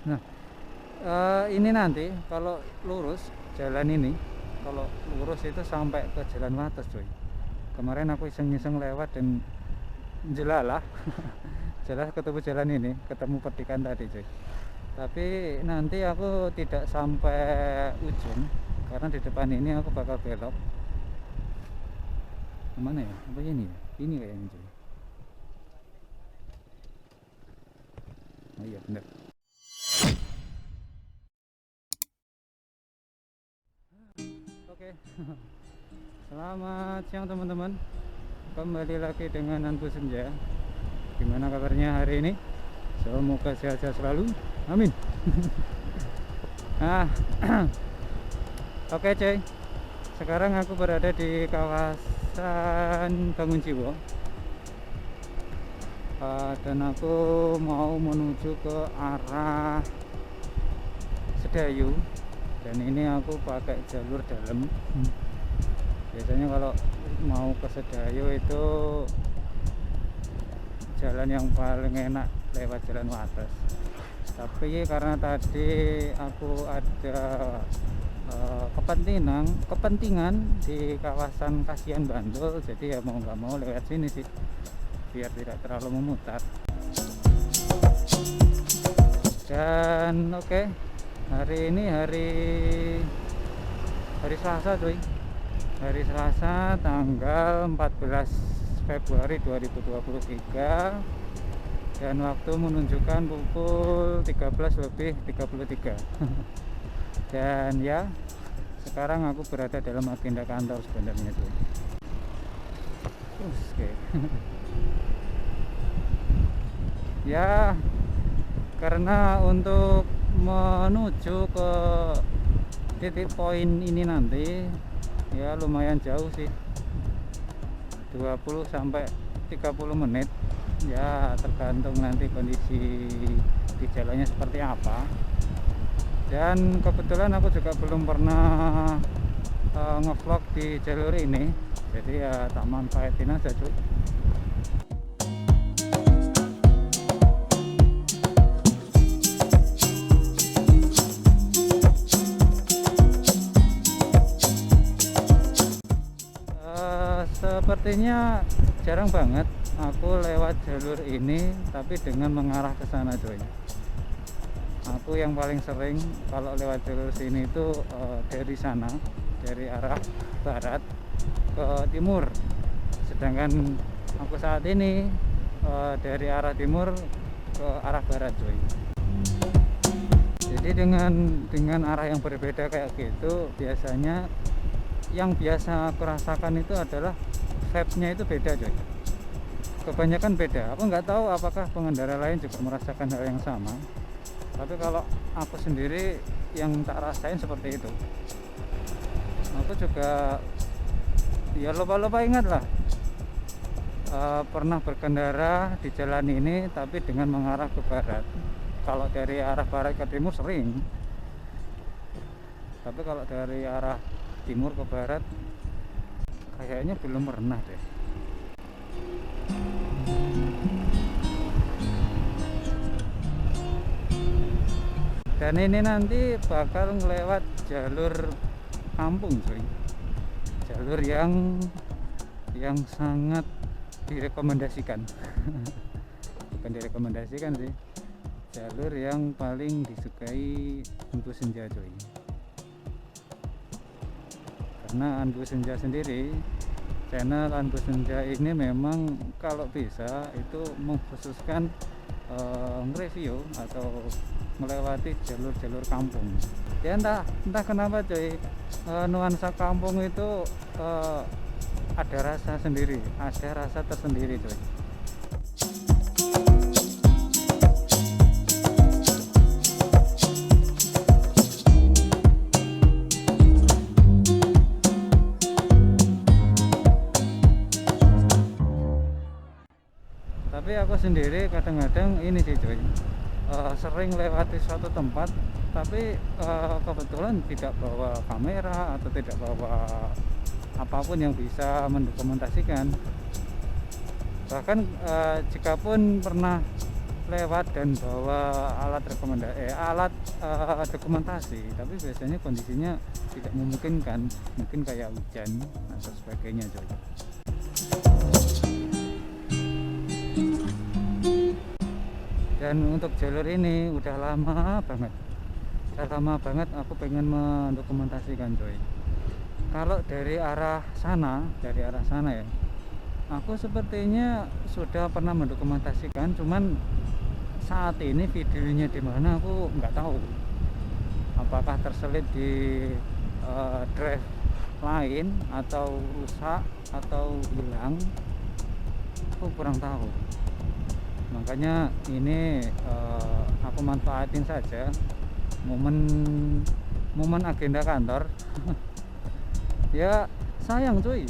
Nah, ini nanti kalau lurus jalan ini, kalau lurus itu sampai ke Jalan Wates cuy. Kemarin aku iseng-iseng lewat dan jelalah jelas ketemu jalan ini, ketemu petikan tadi cuy. Tapi nanti aku tidak sampai ujung karena di depan ini aku bakal belok kemana ya, apa ini ya, ini kayaknya cuy. Oh iya bener. Oke. Selamat siang teman-teman, kembali lagi dengan Anbu Senja. Gimana kabarnya hari ini? Semoga sehat-sehat selalu, amin. Nah, oke cuy, sekarang aku berada di kawasan Bangunjiwo. Dan aku mau menuju ke arah Sedayu, dan ini aku pakai jalur dalam. Biasanya kalau mau ke Sedayu itu jalan yang paling enak lewat Jalan Wates, tapi karena tadi aku ada kepentingan di kawasan Kasihan Bantul, jadi ya mau nggak mau lewat sini sih biar tidak terlalu memutar. Dan oke, hari ini hari Selasa cuy, hari Selasa tanggal 14 Februari 2023, dan waktu menunjukkan pukul 13:33. Dan ya, sekarang aku berada dalam agenda kantor sebenarnya tuh. Oke. Ya, karena untuk menuju ke titik poin ini nanti ya lumayan jauh sih, 20 sampai 30 menit ya, tergantung nanti kondisi di jalannya seperti apa. Dan kebetulan aku juga belum pernah ngevlog di jalur ini, jadi ya tak manfaatin aja cuy. Sepertinya jarang banget aku lewat jalur ini tapi dengan mengarah ke sana coy. Aku yang paling sering kalau lewat jalur sini itu dari sana, dari arah barat ke timur. Sedangkan aku saat ini dari arah timur ke arah barat coy. Jadi dengan arah yang berbeda kayak gitu, biasanya yang biasa aku rasakan itu adalah vibe-nya itu beda coy. Kebanyakan beda. Aku nggak tahu apakah pengendara lain juga merasakan hal yang sama, tapi kalau aku sendiri yang tak rasain seperti itu. Aku juga ya lupa-lupa ingat lah, pernah berkendara di jalan ini tapi dengan mengarah ke barat. Kalau dari arah barat ke timur sering, tapi kalau dari arah timur ke barat kayaknya belum pernah deh. Dan ini nanti bakal ngelewat jalur kampung cuy, jalur yang sangat direkomendasikan. Bukan direkomendasikan sih, jalur yang paling disukai Anbu Senja cuy. Karena Anbu Senja sendiri, channel Anbu Senja ini memang kalau bisa itu mengkhususkan review atau melewati jalur-jalur kampung. Ya entah kenapa cuy, nuansa kampung itu ada rasa sendiri, ada rasa tersendiri cuy. Tapi aku sendiri kadang-kadang ini sih cuy, sering lewati suatu tempat tapi kebetulan tidak bawa kamera atau tidak bawa apapun yang bisa mendokumentasikan. Bahkan jika pun pernah lewat dan bawa alat dokumentasi, tapi biasanya kondisinya tidak memungkinkan, mungkin kayak hujan atau sebagainya coy. Dan untuk jalur ini udah lama banget aku pengen mendokumentasikan coy. Kalau dari arah sana ya, aku sepertinya sudah pernah mendokumentasikan, cuman saat ini videonya di mana aku nggak tahu. Apakah terselip di drive lain atau rusak atau hilang, aku kurang tahu. Makanya ini aku manfaatin saja momen agenda kantor. Ya sayang cuy,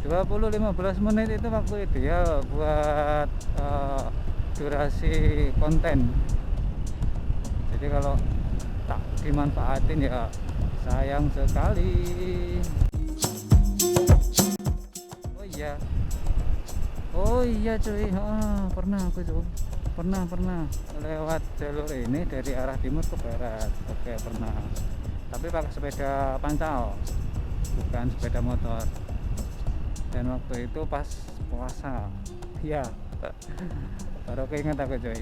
20-15 menit itu waktu ideal buat durasi konten. Jadi kalau tak dimanfaatin ya sayang sekali. Oh iya cuy, pernah lewat jalur ini dari arah timur ke barat. Oke, pernah, tapi pakai sepeda pancal, bukan sepeda motor. Dan waktu itu pas puasa ya, baru keinget aku cuy.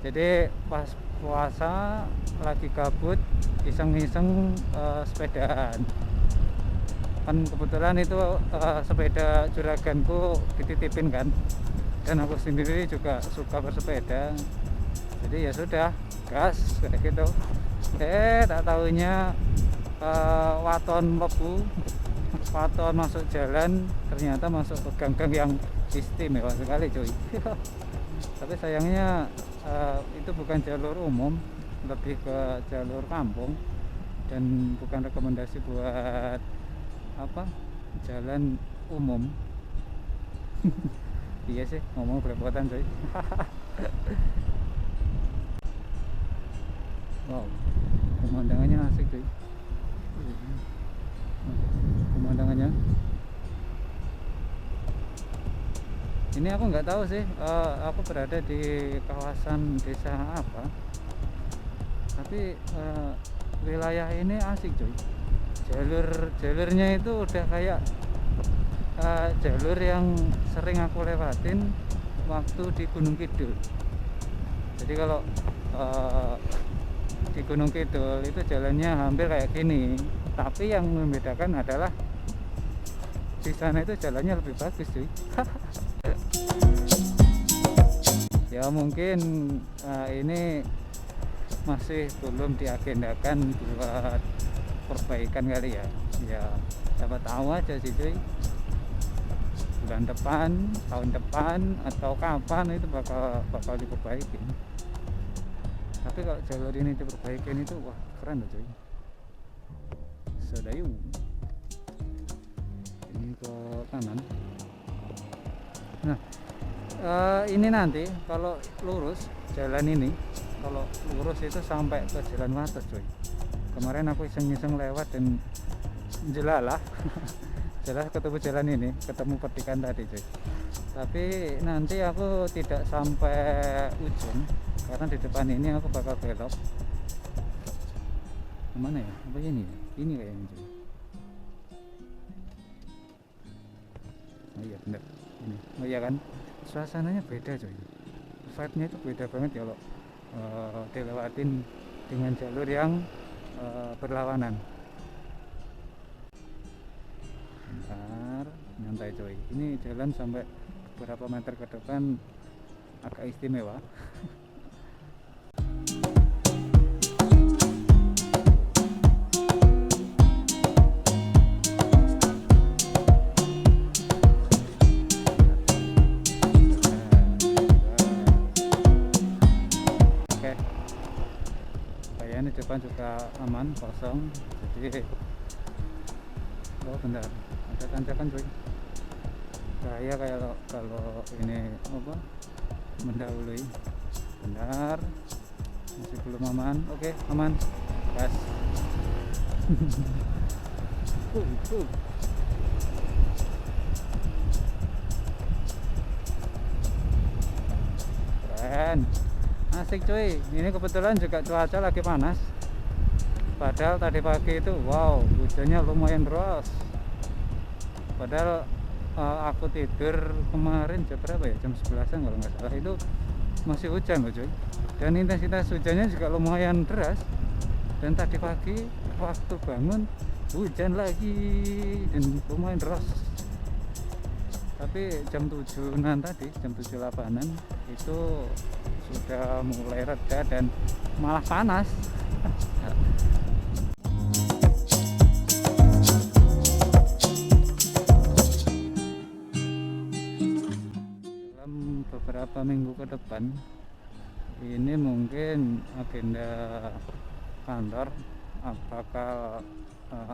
Jadi pas puasa lagi kabut, iseng-iseng sepedaan. Kan kebetulan itu sepeda juraganku dititipin kan, dan aku sendiri juga suka bersepeda, jadi ya sudah gas kayak gitu. Tak tahunya waton masuk jalan, ternyata masuk ke gang-gang yang istimewa sekali cuy. Tapi sayangnya itu bukan jalur umum, lebih ke jalur kampung, dan bukan rekomendasi buat jalan umum. Iya sih, ngomong belepotan coy. Wow, pemandangannya asik cuy. Pemandangannya ini aku nggak tahu sih, aku berada di kawasan desa apa, tapi wilayah ini asik cuy. Jalurnya itu udah kayak jalur yang sering aku lewatin waktu di Gunung Kidul. Jadi kalau di Gunung Kidul itu jalannya hampir kayak gini, tapi yang membedakan adalah di sana itu jalannya lebih bagus cuy. Ya mungkin ini masih belum diagendakan buat perbaikan kali ya. Ya siapa tahu aja sih cuy, bulan depan, tahun depan, atau kapan itu bakal diperbaikin. Tapi kalau jalur ini diperbaikin itu wah keren loh cuy. Sedayu ini ke kanan. Nah ini nanti kalau lurus jalan ini, kalau lurus itu sampai ke Jalan Wates cuy. Kemarin aku iseng-iseng lewat dan jelas ketemu jalan ini, ketemu petikan tadi cuy. Tapi nanti aku tidak sampai ujung karena di depan ini aku bakal belok. Kemana ya? Apa ini? Ini kayaknya cuy. Oh iya bener ini. Oh iya kan, suasananya beda cuy. Vibe-nya itu beda banget kalau dilewatin dengan jalur yang berlawanan. Bentar, nyantai coy. Ini jalan sampai beberapa meter ke depan agak istimewa. Oke, kayaknya depan juga aman, kosong. Jadi bentar, ada tanjakan cuy. Bahaya kalau ini mendahului. Benar, masih belum aman. Oke, aman. Gas. hujan. Asik cuy, ini kebetulan juga cuaca lagi panas. Padahal tadi pagi itu wow, hujannya lumayan deras. Padahal aku tidur kemarin jam berapa ya, jam 11an kalau nggak salah, itu masih hujan loh cuy. Dan intensitas hujannya juga lumayan deras. Dan tadi pagi waktu bangun hujan lagi dan lumayan deras. Tapi jam 7-an tadi, jam 7.8an itu sudah mulai reda dan malah panas. Dalam beberapa minggu ke depan ini mungkin agenda kantor bakal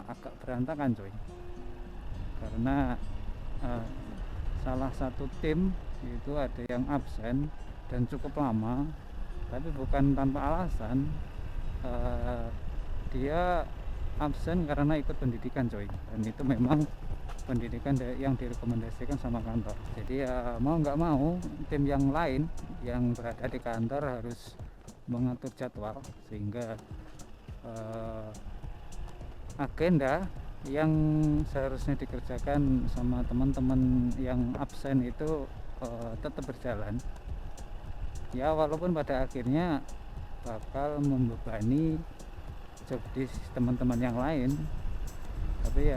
agak berantakan coy, karena salah satu tim itu ada yang absen dan cukup lama, tapi bukan tanpa alasan. Dia absen karena ikut pendidikan coy, dan itu memang pendidikan yang direkomendasikan sama kantor. Jadi ya mau nggak mau tim yang lain yang berada di kantor harus mengatur jadwal, sehingga agenda yang seharusnya dikerjakan sama teman-teman yang absen itu tetap berjalan ya, walaupun pada akhirnya bakal membebani jobdesk teman-teman yang lain. Tapi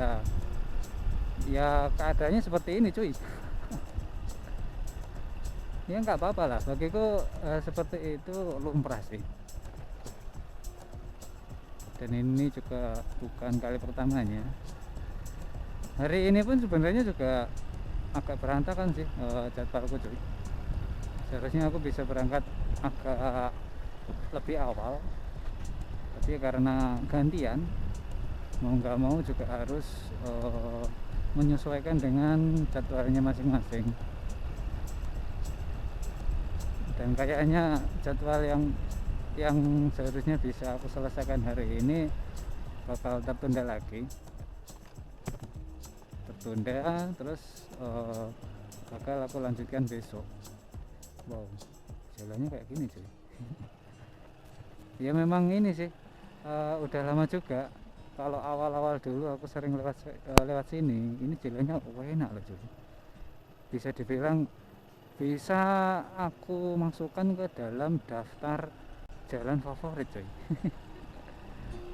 ya keadaannya seperti ini cuy. Ya nggak apa-apa lah bagiku, seperti itu lumrah sih. Dan ini juga bukan kali pertamanya. Hari ini pun sebenarnya juga agak berantakan sih jadwalku cuy. Seharusnya aku bisa berangkat agak lebih awal, tapi karena gantian mau nggak mau juga harus menyesuaikan dengan jadwalnya masing-masing. Dan kayaknya jadwal yang seharusnya bisa aku selesaikan hari ini bakal tertunda lagi, terus bakal aku lanjutkan besok. Wow, jalannya kayak gini cuy. Ya memang ini sih udah lama juga. Kalau awal-awal dulu aku sering lewat sini, ini jalannya enak loh cuy. Bisa dibilang bisa aku masukkan ke dalam daftar jalan favorit coy.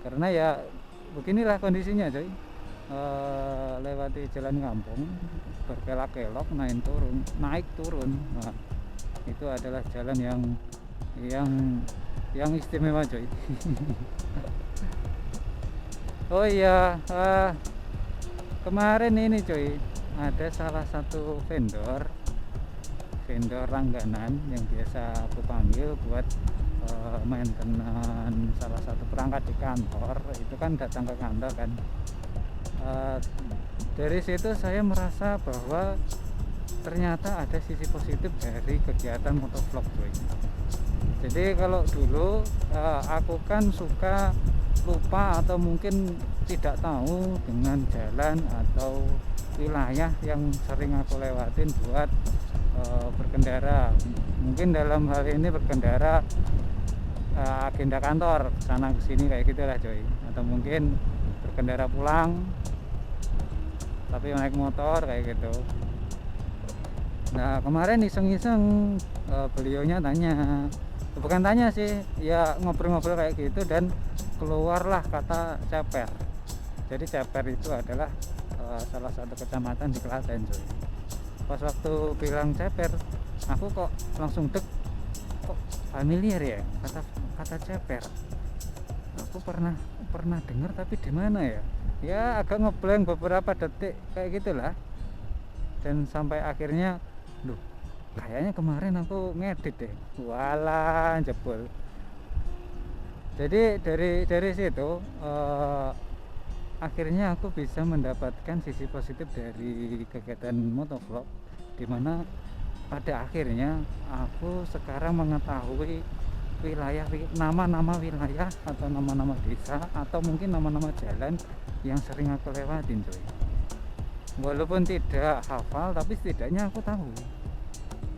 Karena ya beginilah kondisinya coy, lewati jalan kampung berkelok-kelok, naik turun. Nah, itu adalah jalan yang istimewa coy. Oh iya, kemarin ini coy ada salah satu vendor langganan yang biasa aku panggil buat maintenance salah satu perangkat di kantor. Itu kan datang ke kantor kan, dari situ saya merasa bahwa ternyata ada sisi positif dari kegiatan motovlog coy. Jadi kalau dulu aku kan suka lupa atau mungkin tidak tahu dengan jalan atau wilayah yang sering aku lewatin buat berkendara. Mungkin dalam hal ini berkendara agenda kantor sana kesini kayak gitulah coy, atau mungkin berkendara pulang tapi naik motor kayak gitu. Nah kemarin iseng-iseng beliaunya bukan tanya sih, ya ngobrol-ngobrol kayak gitu, dan keluarlah kata Ceper. Jadi Ceper itu adalah salah satu kecamatan di Klaten coy. Pas waktu bilang Ceper, aku kok langsung kok familiar ya kata Ceper. Aku pernah dengar tapi di mana ya? Ya agak ngeblank beberapa detik kayak gitulah. Dan sampai akhirnya, loh, kayaknya kemarin aku ngedit deh. Walah, jebol. Jadi dari situ akhirnya aku bisa mendapatkan sisi positif dari kegiatan motovlog, dimana pada akhirnya aku sekarang mengetahui nama-nama wilayah atau nama-nama desa atau mungkin nama-nama jalan yang sering aku lewatin coy. Walaupun tidak hafal tapi setidaknya aku tahu,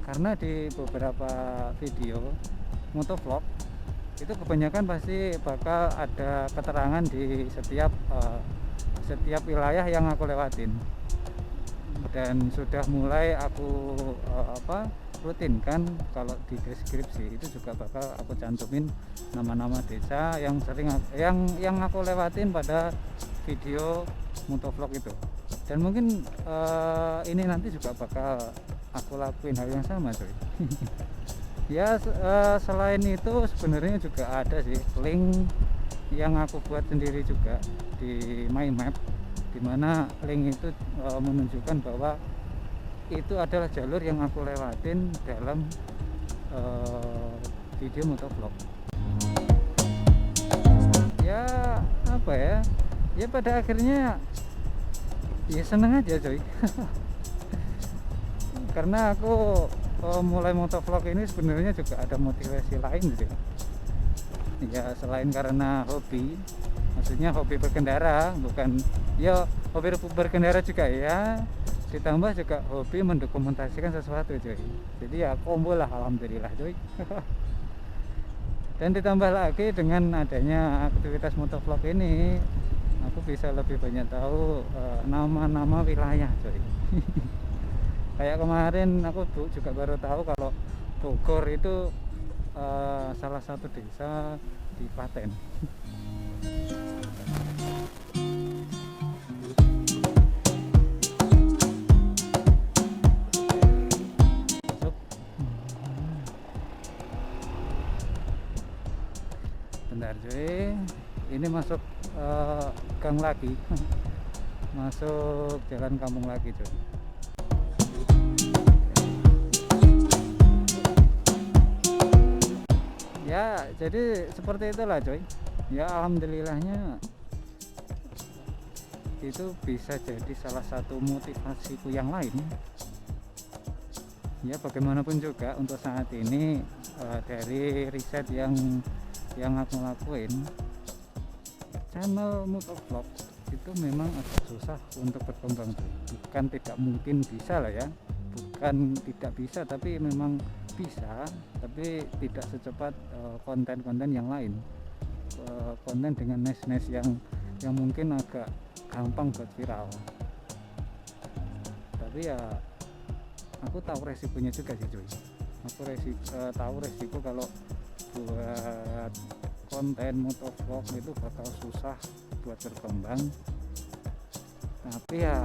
karena di beberapa video motovlog itu kebanyakan pasti bakal ada keterangan di setiap wilayah yang aku lewatin, dan sudah mulai aku rutinkan kalau di deskripsi itu juga bakal aku cantumin nama-nama desa yang sering yang aku lewatin pada video motovlog itu. Dan mungkin ini nanti juga bakal aku lakuin hal yang sama coy. Ya selain itu sebenarnya juga ada sih link yang aku buat sendiri juga di My Map, dimana link itu menunjukkan bahwa itu adalah jalur yang aku lewatin dalam video motovlog. Ya apa ya, ya pada akhirnya ya seneng aja coy. Karena aku mulai motovlog ini sebenarnya juga ada motivasi lain gitu ya, selain karena hobi, maksudnya hobi berkendara, bukan ya hobi berkendara juga ya, ditambah juga hobi mendokumentasikan sesuatu coy. Jadi ya combo lah, alhamdulillah coy. Dan ditambah lagi dengan adanya aktivitas motovlog ini, aku bisa lebih banyak tahu nama-nama wilayah coy. Kayak kemarin aku juga baru tahu kalau Bogor itu salah satu desa di Klaten. Bentar cuy, ini masuk gang lagi. Masuk jalan kampung lagi cuy. Ya jadi seperti itulah coy. Ya alhamdulillahnya itu bisa jadi salah satu motivasiku yang lain. Ya bagaimanapun juga untuk saat ini dari riset yang aku lakuin, channel motovlog itu memang agak susah untuk berkembang tuh. Bukan tidak mungkin bisa lah ya, bukan tidak bisa, tapi memang bisa, tapi tidak secepat konten-konten yang lain, konten dengan niche yang mungkin agak gampang buat viral. Tapi ya aku tahu resikonya juga sih cuy. Aku tahu resiko kalau buat konten motovlog itu bakal susah buat berkembang. Tapi ya